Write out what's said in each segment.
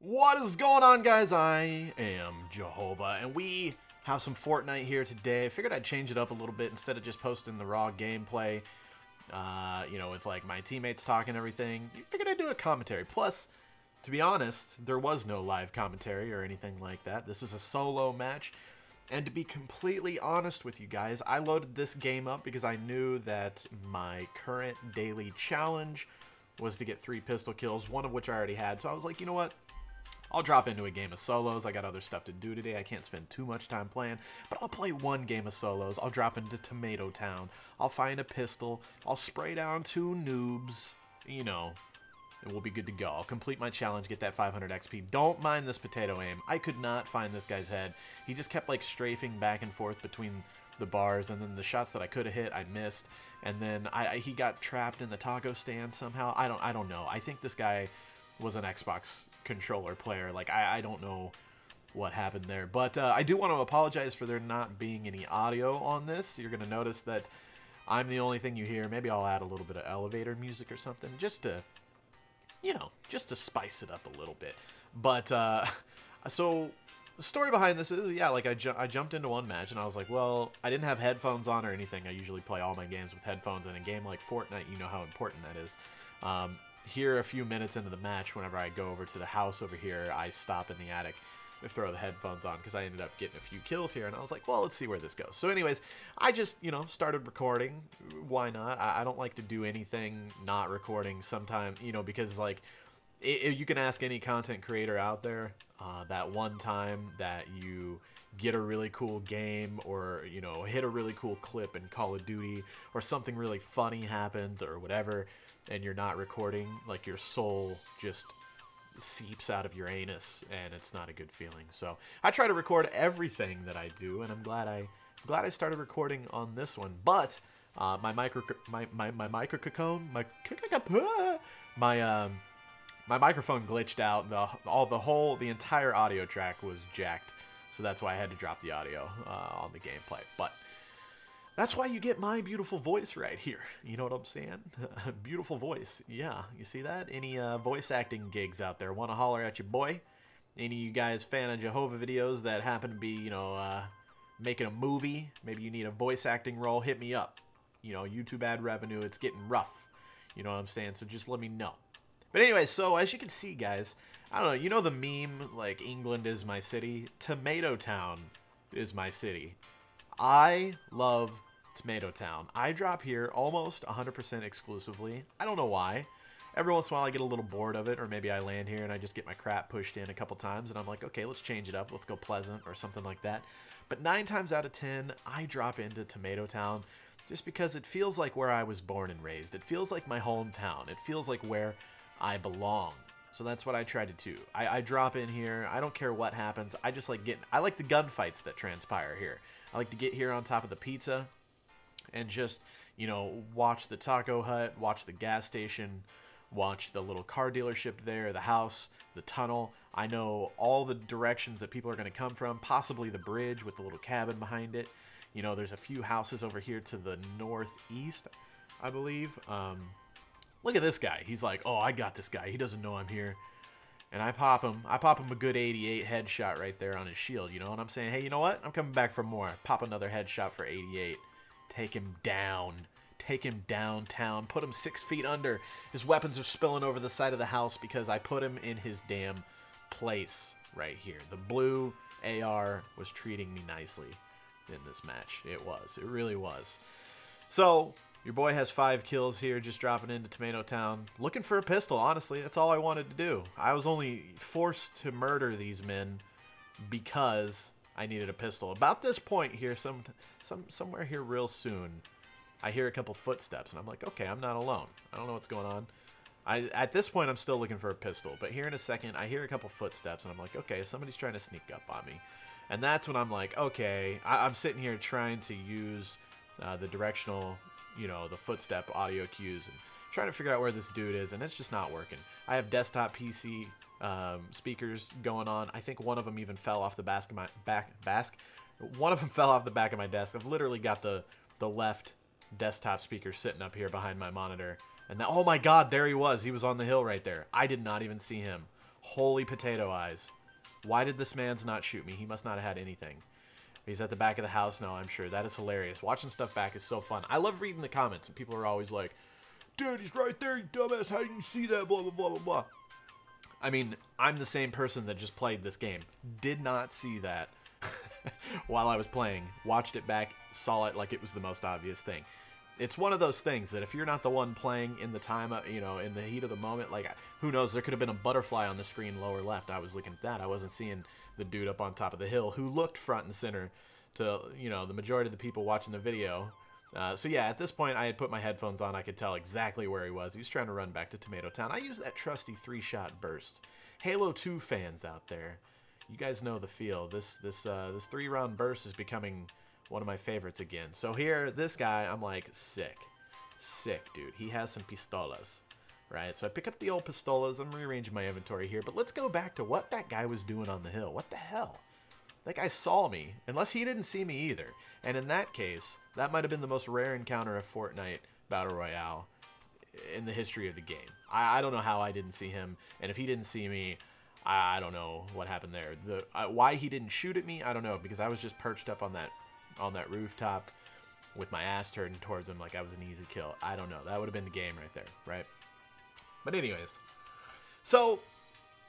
What is going on, guys? I am Jahova, and we have some Fortnite here today. I figured I'd change it up a little bit instead of just posting the raw gameplay, with like my teammates talking and everything. I figured I'd do a commentary. Plus, to be honest, there was no live commentary or anything like that. This is a solo match. And to be completely honest with you guys, I loaded this game up because I knew that my current daily challenge was to get 3 pistol kills, one of which I already had. So I was like, you know what? I'll drop into a game of solos. I got other stuff to do today. I can't spend too much time playing, but I'll play one game of solos. I'll drop into Tomato Town. I'll find a pistol. I'll spray down 2 noobs, and we'll be good to go. I'll complete my challenge, get that 500 XP. Don't mind this potato aim. I could not find this guy's head. He just kept like strafing back and forth between the bars, and then the shots that I could have hit, I missed. And then he got trapped in the taco stand somehow. I don't know. I think this guy was an Xbox controller player. Like, I don't know what happened there. But I do want to apologize for there not being any audio on this. You're going to notice that I'm the only thing you hear. Maybe I'll add a little bit of elevator music or something just to, just to spice it up a little bit. But, so the story behind this is, yeah, like I jumped into one match and I was like, well, I didn't have headphones on or anything. I usually play all my games with headphones, and in a game like Fortnite, you know how important that is. Here, a few minutes into the match, whenever I go over to the house over here, I stop in the attic to throw the headphones on because I ended up getting a few kills here, and I was like, well, let's see where this goes. So anyways, I just, started recording. Why not? I don't like to do anything not recording sometimes, because, like, you can ask any content creator out there that one time that you get a really cool game or, hit a really cool clip in Call of Duty, or something really funny happens or whatever, and you're not recording, like your soul just seeps out of your anus, and it's not a good feeling. So I try to record everything that I do, and I'm glad I started recording on this one. But my microphone glitched out. The entire audio track was jacked, so that's why I had to drop the audio on the gameplay. But that's why you get my beautiful voice right here. You know what I'm saying? Beautiful voice. Yeah, you see that? Any voice acting gigs out there? Want to holler at your boy? Any of you guys fan of Jahova videos that happen to be, making a movie? Maybe you need a voice acting role? Hit me up. YouTube ad revenue, it's getting rough. You know what I'm saying? So just let me know. But anyway, so as you can see, guys, I don't know, you know the meme, like, England is my city? Tomato Town is my city. I love Tomato Town. I drop here almost 100% exclusively. I don't know why. Every once in a while I get a little bored of it, or maybe I land here and I just get my crap pushed in a couple times, and I'm like, okay, let's change it up. Let's go Pleasant or something like that. But 9 times out of 10, I drop into Tomato Town just because it feels like where I was born and raised. It feels like my hometown. It feels like where I belong. So that's what I try to do. I drop in here. I don't care what happens. I just like I like the gunfights that transpire here. I like to get here on top of the pizza and just, watch the taco hut, watch the gas station, watch the little car dealership there, the house, the tunnel. I know all the directions that people are going to come from, possibly the bridge with the little cabin behind it. There's a few houses over here to the northeast, I believe. Look at this guy. He's like, oh, I got this guy. He doesn't know I'm here. And I pop him a good 88 headshot right there on his shield, And I'm saying, hey, you know what? I'm coming back for more. Pop another headshot for 88. Take him down. Take him downtown. Put him 6 feet under. His weapons are spilling over the side of the house because I put him in his damn place right here. The blue AR was treating me nicely in this match. It was. It really was. So your boy has 5 kills here, just dropping into Tomato Town. Looking for a pistol, honestly. That's all I wanted to do. I was only forced to murder these men because I needed a pistol. About this point here, somewhere here real soon, I hear a couple footsteps, and I'm like, okay, I'm not alone. I don't know what's going on. At this point, I'm still looking for a pistol, but here in a second, I hear a couple footsteps, and I'm like, okay, somebody's trying to sneak up on me. And that's when I'm like, okay, I'm sitting here trying to use the directional, the footstep audio cues and trying to figure out where this dude is, and it's just not working. I have desktop PC speakers going on. I think one of them even fell off the back of my desk. I've literally got the left desktop speaker sitting up here behind my monitor, and oh my god, there he was. He was on the hill right there. I did not even see him. Holy potato eyes. Why did this man's not shoot me? He must not have had anything. He's at the back of the house now, I'm sure. That is hilarious. Watching stuff back is so fun. I love reading the comments, and people are always like, dude, he's right there, you dumbass. How didn't you see that? Blah, blah, blah, blah, blah. I mean, I'm the same person that just played this game. Did not see that while I was playing. Watched it back, saw it like it was the most obvious thing. It's one of those things that if you're not the one playing in the time, you know, in the heat of the moment, like, who knows, there could have been a butterfly on the screen lower left. I was looking at that. I wasn't seeing the dude up on top of the hill who looked front and center to, you know, the majority of the people watching the video. So yeah, at this point, I had put my headphones on. I could tell exactly where he was. He was trying to run back to Tomato Town. I used that trusty 3-shot burst. Halo 2 fans out there, you guys know the feel. This 3-round burst is becoming one of my favorites again. So here, this guy, I'm like, sick, dude. He has some pistolas, right? So I pick up the old pistolas. I'm rearranging my inventory here, but let's go back to what that guy was doing on the hill. What the hell? That guy saw me, unless he didn't see me either. And in that case, that might have been the most rare encounter of Fortnite Battle Royale in the history of the game. I don't know how I didn't see him, and if he didn't see me, I don't know what happened there. Why he didn't shoot at me, I don't know, because I was just perched up on that rooftop with my ass turned towards him like I was an easy kill. I don't know. That would have been the game right there, right? But anyways, so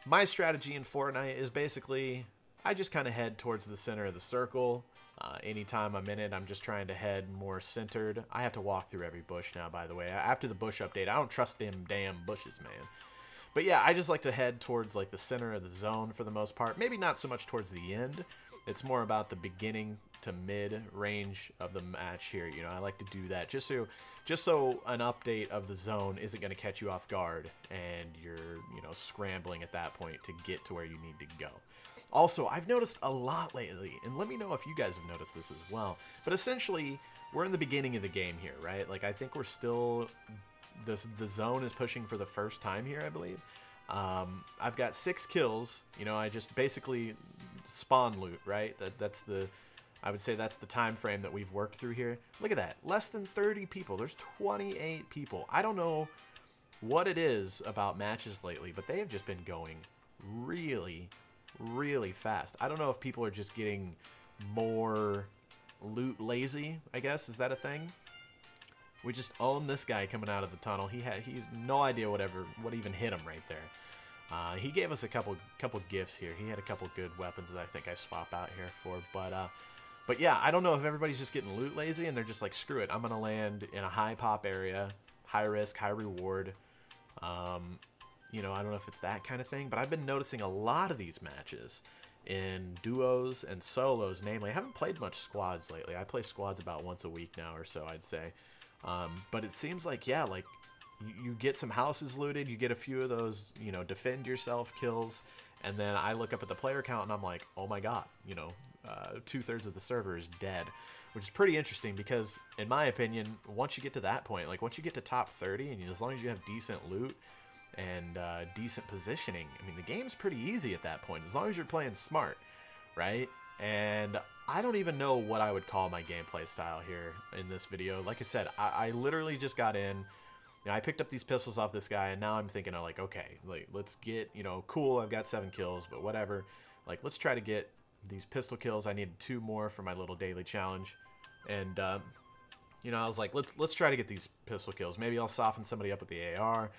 my strategy in Fortnite is basically I just kind of head towards the center of the circle. Anytime I'm in it, I'm just trying to head more centered. I have to walk through every bush now, by the way. After the bush update, I don't trust them damn bushes, man. But yeah, I just like to head towards like the center of the zone for the most part. Maybe not so much towards the end. It's more about the beginning to mid range of the match here. You know, I like to do that just so an update of the zone isn't going to catch you off guard and you're, you know, scrambling at that point to get to where you need to go. Also, I've noticed a lot lately, and let me know if you guys have noticed this as well, but essentially, we're in the beginning of the game here, right? Like, I think we're still, the zone is pushing for the first time here, I believe. I've got 6 kills, you know, I just basically spawn loot, right? I would say that's the time frame that we've worked through here. Look at that, less than 30 people, there's 28 people. I don't know what it is about matches lately, but they have just been going really fast. I don't know if people are just getting more loot lazy, I guess. Is that a thing? We just own this guy coming out of the tunnel. He had no idea what even hit him right there. He gave us a couple gifts here. He had a couple good weapons that I think I swap out here for. But yeah, I don't know if everybody's just getting loot lazy and they're just like, screw it, I'm gonna land in a high pop area, high risk, high reward. You know, I don't know if it's that kind of thing, but I've been noticing a lot of these matches in duos and solos, namely. I haven't played much squads lately. I play squads about once a week now or so, I'd say. But it seems like, yeah, like you get some houses looted, you get a few of those, you know, defend yourself kills, and then I look up at the player count and I'm like, oh my god, you know, 2/3 of the server is dead, which is pretty interesting because, in my opinion, once you get to that point, like once you get to top 30, and as long as you have decent loot and decent positioning, I mean, the game's pretty easy at that point, as long as you're playing smart, right? And I don't even know what I would call my gameplay style here in this video. Like I said, I literally just got in. You know, I picked up these pistols off this guy, and now I'm thinking, like, okay, like, let's get, you know, cool, I've got 7 kills, but whatever. Like, let's try to get these pistol kills. I needed 2 more for my little daily challenge. And, you know, I was like, let's try to get these pistol kills. Maybe I'll soften somebody up with the AR.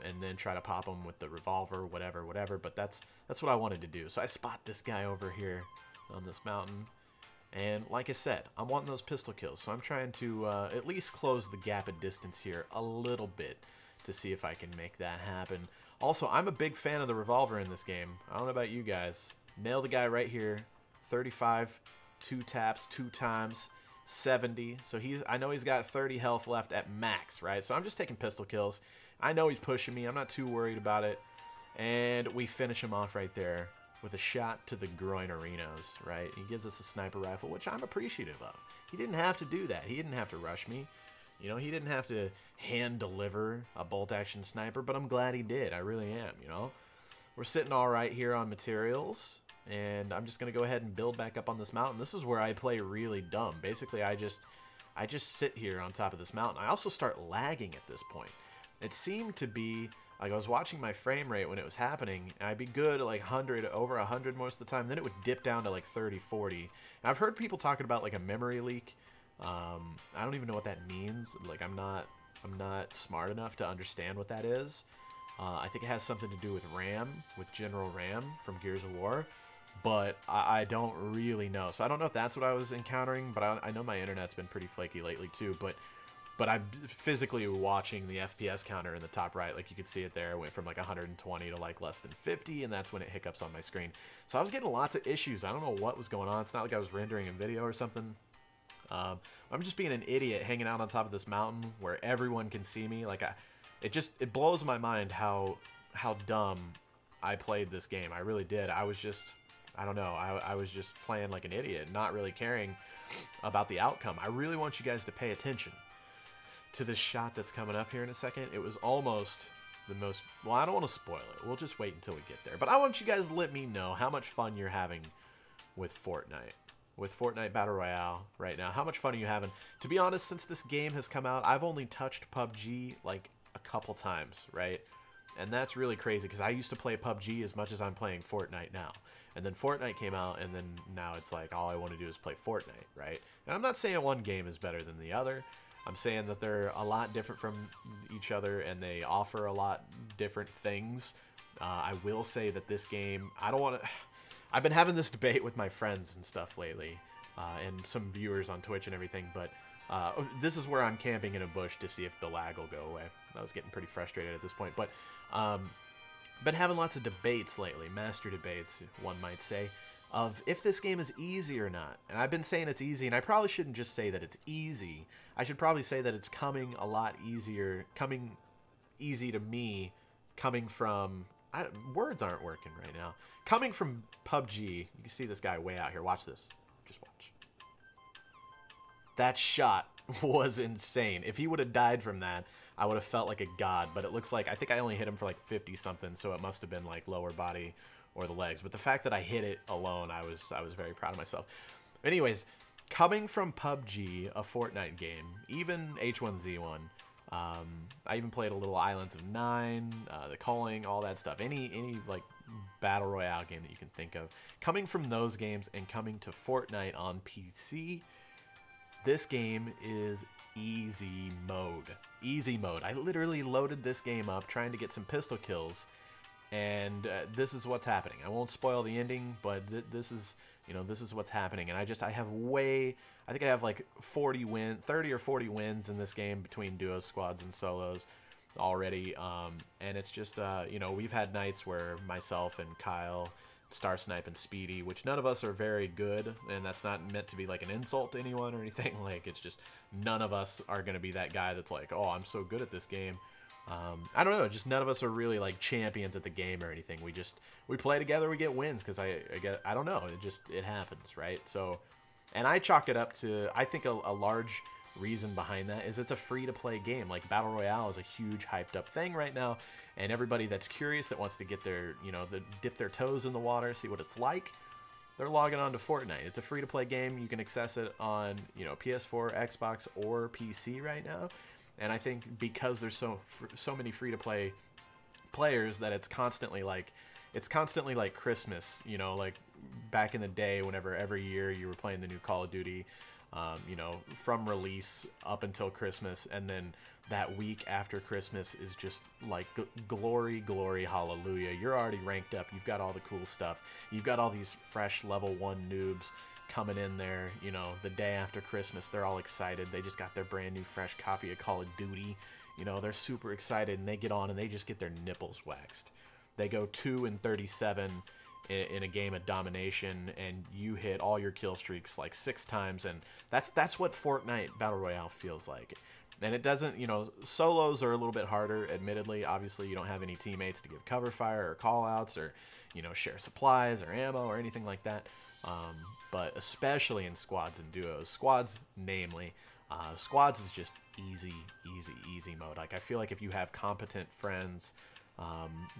And then try to pop them with the revolver, whatever. But that's what I wanted to do. So I spot this guy over here on this mountain. And like I said, I'm wanting those pistol kills. So I'm trying to at least close the gap of distance here a little bit to see if I can make that happen. Also, I'm a big fan of the revolver in this game. I don't know about you guys. Nail the guy right here. 35, 2 taps, 2 times, 70. So I know he's got 30 health left at max, right? So I'm just taking pistol kills. I know he's pushing me. I'm not too worried about it. And we finish him off right there with a shot to the groinerinos, right? He gives us a sniper rifle, which I'm appreciative of. He didn't have to do that. He didn't have to rush me. You know, he didn't have to hand deliver a bolt action sniper, but I'm glad he did. I really am, you know. We're sitting all right here on materials, and I'm just going to go ahead and build back up on this mountain. This is where I play really dumb. Basically, I just sit here on top of this mountain. I also start lagging at this point. It seemed to be Like, I was watching my frame rate when it was happening, and I'd be good at like 100, over 100 most of the time. Then it would dip down to like 30, 40. And I've heard people talking about like a memory leak. I don't even know what that means. Like, I'm not smart enough to understand what that is. I think it has something to do with RAM, with General RAM from Gears of War. But I don't really know. So I don't know if that's what I was encountering, but I know my internet's been pretty flaky lately too. But I'm physically watching the FPS counter in the top right. Like, you could see it there. It went from like 120 to like less than 50, and that's when it hiccups on my screen. So I was getting lots of issues. I don't know what was going on. It's not like I was rendering a video or something. I'm just being an idiot hanging out on top of this mountain where everyone can see me. Like, it blows my mind how dumb I played this game. I really did. I was just, I don't know. I was just playing like an idiot, not really caring about the outcome. I really want you guys to pay attention to this shot that's coming up here in a second. It was almost the most, well, I don't want to spoil it. We'll just wait until we get there. But I want you guys to let me know how much fun you're having with Fortnite. With Fortnite Battle Royale right now. How much fun are you having? To be honest, since this game has come out, I've only touched PUBG like a couple times, right? And that's really crazy because I used to play PUBG as much as I'm playing Fortnite now. And then Fortnite came out, and then now it's like all I want to do is play Fortnite, right? And I'm not saying one game is better than the other. I'm saying that they're a lot different from each other, and they offer a lot different things. I will say that this game, I don't want to... I've been having this debate with my friends and stuff lately, and some viewers on Twitch and everything, but this is where I'm camping in a bush to see if the lag will go away. I was getting pretty frustrated at this point, but been having lots of debates lately, master debates, one might say, of if this game is easy or not. And I've been saying it's easy, and I probably shouldn't just say that it's easy. I should probably say that it's coming a lot easier, coming easy to me, coming from... words aren't working right now. Coming from PUBG, you can see this guy way out here. Watch this. Just watch. That shot was insane. If he would have died from that, I would have felt like a god. But it looks like, I think I only hit him for like 50 something, so it must have been like lower body or the legs. But the fact that I hit it alone, I was very proud of myself. Anyways, coming from PUBG, a Fortnite game, even H1Z1, I even played a little Islands of Nine, the Calling, all that stuff. Any like battle royale game that you can think of. Coming from those games and coming to Fortnite on PC, this game is easy mode. Easy mode. I literally loaded this game up trying to get some pistol kills, and this is what's happening. I won't spoil the ending, but this is, you know, this is what's happening. And I think I have like 30 or 40 wins in this game between duos, squads, and solos already. And it's just, you know, we've had nights where myself and Kyle, Star Snipe, and Speedy, which none of us are very good, and that's not meant to be like an insult to anyone or anything. Like, it's just none of us are going to be that guy that's like, oh, I'm so good at this game. I don't know, just none of us are really like champions at the game or anything. We play together, we get wins because I don't know, it happens, right? So, and I chalk it up to, I think a large reason behind that is it's a free-to-play game. Like, Battle Royale is a huge hyped up thing right now, and everybody that's curious, that wants to get their, you know, dip their toes in the water, see what it's like, they're logging on to Fortnite. It's a free-to-play game. You can access it on, you know, PS4, Xbox, or PC right now. And I think because there's so many free-to-play players that it's constantly like Christmas, you know, like back in the day whenever every year you were playing the new Call of Duty, you know, from release up until Christmas, and then that week after Christmas is just like glory, glory, hallelujah. You're already ranked up. You've got all the cool stuff. You've got all these fresh level 1 noobs coming in there, you know, the day after Christmas. They're all excited. They just got their brand new fresh copy of Call of Duty. You know, they're super excited, and they get on and they just get their nipples waxed. They go 2-37 in a game of domination, and you hit all your kill streaks like 6 times, and that's what Fortnite Battle Royale feels like. And it doesn't, you know, solos are a little bit harder, admittedly. Obviously, you don't have any teammates to give cover fire or call outs or, you know, share supplies or ammo or anything like that. But especially in squads and duos, squads namely, squads is just easy mode. Like, I feel like if you have competent friends,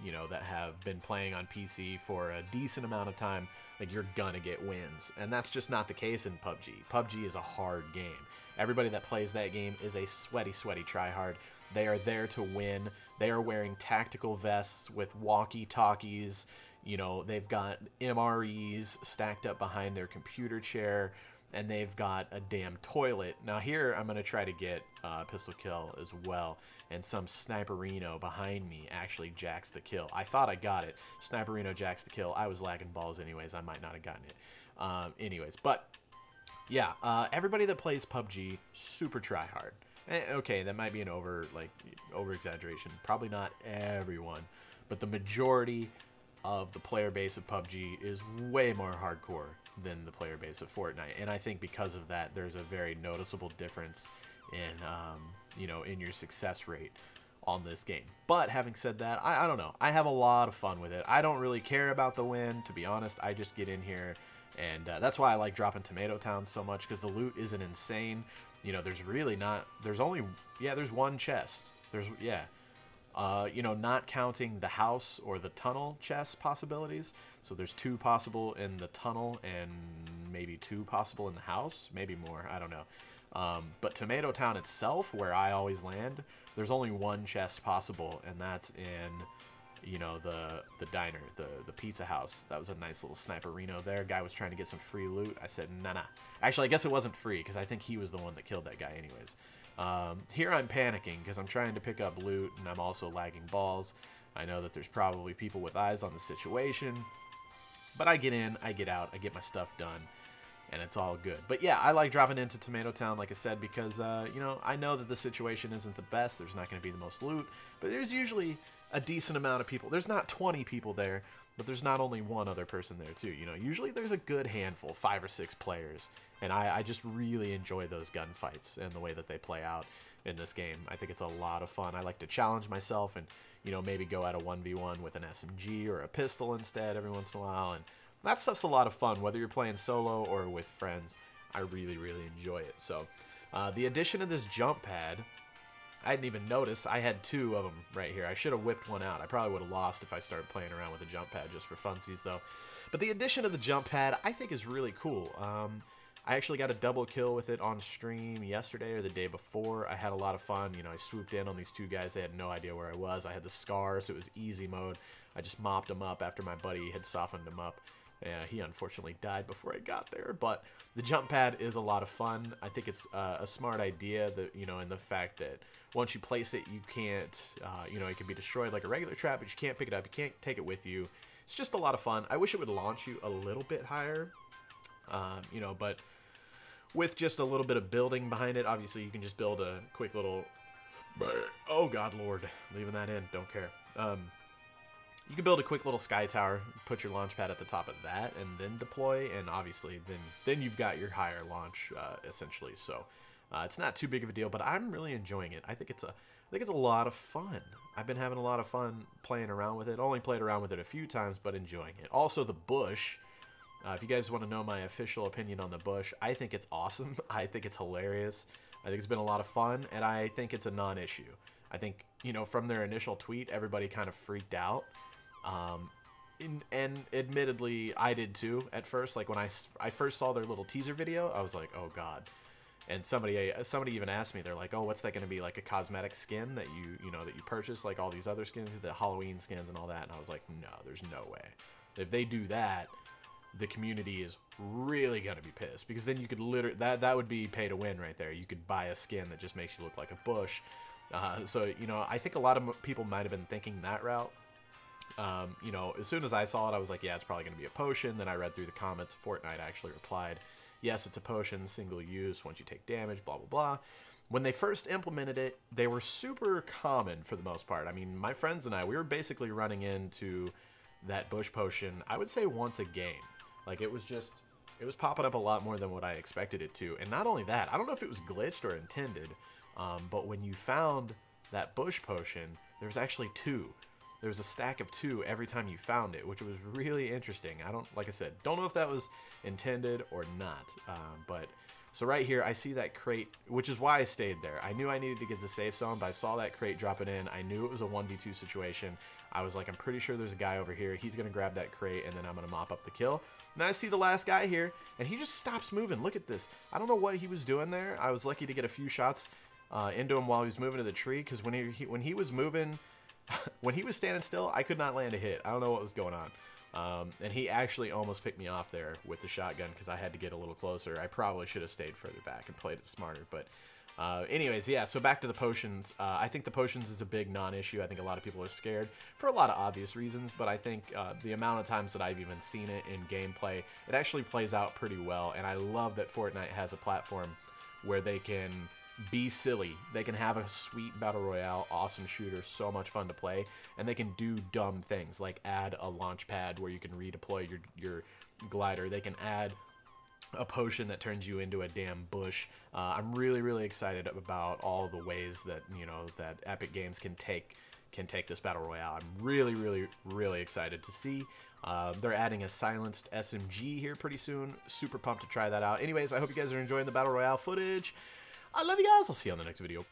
you know, that have been playing on PC for a decent amount of time, like, you're gonna get wins. And that's just not the case in PUBG. PUBG is a hard game. Everybody that plays that game is a sweaty tryhard. They are there to win. They are wearing tactical vests with walkie-talkies. You know, they've got MREs stacked up behind their computer chair, and they've got a damn toilet. Now here, I'm going to try to get a pistol kill as well, and some Sniperino behind me actually jacks the kill. I thought I got it. Sniperino jacks the kill. I was lagging balls anyways. I might not have gotten it. Anyways, but yeah, everybody that plays PUBG, super try hard. Okay, that might be an over exaggeration. Probably not everyone, but the majority of the player base of PUBG is way more hardcore than the player base of Fortnite. And I think because of that, there's a very noticeable difference in, you know, in your success rate on this game. But having said that, I don't know. I have a lot of fun with it. I don't really care about the win, to be honest. I just get in here, and that's why I like dropping Tomato Town so much, because the loot isn't insane. You know, there's really not, there's only, yeah, there's one chest. There's, yeah. You know, not counting the house or the tunnel chest possibilities. So there's 2 possible in the tunnel and maybe 2 possible in the house. Maybe more, I don't know. But Tomato Town itself, where I always land, there's only 1 chest possible, and that's in, you know, the diner, the pizza house. That was a nice little Sniperino there. Guy was trying to get some free loot. I said, nah. Actually, I guess it wasn't free, because I think he was the one that killed that guy anyways. Here I'm panicking because I'm trying to pick up loot, and I'm also lagging balls. I know that there's probably people with eyes on the situation, but I get in, I get out, I get my stuff done, and it's all good. But yeah, I like dropping into Tomato Town, like I said, because, you know, I know that the situation isn't the best. There's not going to be the most loot, but there's usually a decent amount of people. There's not 20 people there, but there's not only one other person there too. You know, usually there's a good handful, 5 or 6 players, and I just really enjoy those gunfights and the way that they play out in this game. I think it's a lot of fun. I like to challenge myself and, you know, maybe go at a 1v1 with an SMG or a pistol instead every once in a while, and that stuff's a lot of fun, whether you're playing solo or with friends. I really, really enjoy it. So, the addition of this jump pad, I didn't even notice. I had 2 of them right here. I should have whipped one out. I probably would have lost if I started playing around with the jump pad just for funsies, though. But the addition of the jump pad, I think, is really cool. I actually got a double kill with it on stream yesterday or the day before. I had a lot of fun. You know, I swooped in on these 2 guys. They had no idea where I was. I had the scar, so it was easy mode. I just mopped them up after my buddy had softened him up. He unfortunately died before I got there, but the jump pad is a lot of fun. I think it's a smart idea, that, you know, and the fact that once you place it, you can't, you know, it can be destroyed like a regular trap, but you can't pick it up. You can't take it with you. It's just a lot of fun. I wish it would launch you a little bit higher, you know, but with just a little bit of building behind it, obviously you can just build a quick little, oh God, Lord, leaving that in, don't care. You can build a quick little sky tower, put your launch pad at the top of that, and then deploy, and obviously then you've got your higher launch, essentially. So it's not too big of a deal, but I'm really enjoying it. I think it's a lot of fun. I've been having a lot of fun playing around with it. Only played around with it a few times, but enjoying it. Also, the bush. If you guys want to know my official opinion on the bush, I think it's awesome. I think it's hilarious. I think it's been a lot of fun, and I think it's a non-issue. I think, you know, from their initial tweet, everybody kind of freaked out. And admittedly, I did too at first. Like when I first saw their little teaser video, I was like, oh God. And somebody even asked me, they're like, oh, what's that going to be, like a cosmetic skin that you know, that you purchase like all these other skins, the Halloween skins and all that? And I was like, no, there's no way. If they do that, the community is really going to be pissed, because then you could literally, that would be pay to win right there. You could buy a skin that just makes you look like a bush. So, you know, I think a lot of people might have been thinking that route. You know, as soon as I saw it, I was like, yeah, it's probably going to be a potion. Then I read through the comments. Fortnite actually replied, yes, it's a potion, single use, once you take damage, blah, blah, blah. When they first implemented it, they were super common for the most part. I mean, my friends and I, we were basically running into that bush potion, I would say once a game. Like, it was popping up a lot more than what I expected it to. And not only that, I don't know if it was glitched or intended, but when you found that bush potion, there was actually 2. There was a stack of 2 every time you found it, which was really interesting. Like I said, don't know if that was intended or not. But so right here, I see that crate, which is why I stayed there. I knew I needed to get the safe zone, but I saw that crate dropping in. I knew it was a 1v2 situation. I was like, I'm pretty sure there's a guy over here. He's going to grab that crate, and then I'm going to mop up the kill. And I see the last guy here, and he just stops moving. Look at this. I don't know what he was doing there. I was lucky to get a few shots into him while he was moving to the tree, because when he was moving, when he was standing still, I could not land a hit. I don't know what was going on. And he actually almost picked me off there with the shotgun because I had to get a little closer. I probably should have stayed further back and played it smarter. But anyways, yeah, so back to the potions. I think the potions is a big non-issue. I think a lot of people are scared for a lot of obvious reasons, but I think the amount of times that I've even seen it in gameplay, it actually plays out pretty well. And I love that Fortnite has a platform where they can be silly. They can have a sweet battle royale, awesome shooter, so much fun to play, and they can do dumb things like add a launch pad where you can redeploy your glider. They can add a potion that turns you into a damn bush. I'm really excited about all the ways that, you know, that Epic Games can take this battle royale. I'm really excited to see. They're adding a silenced SMG here pretty soon. Super pumped to try that out. Anyways, I hope you guys are enjoying the battle royale footage. I love you guys. I'll see you on the next video.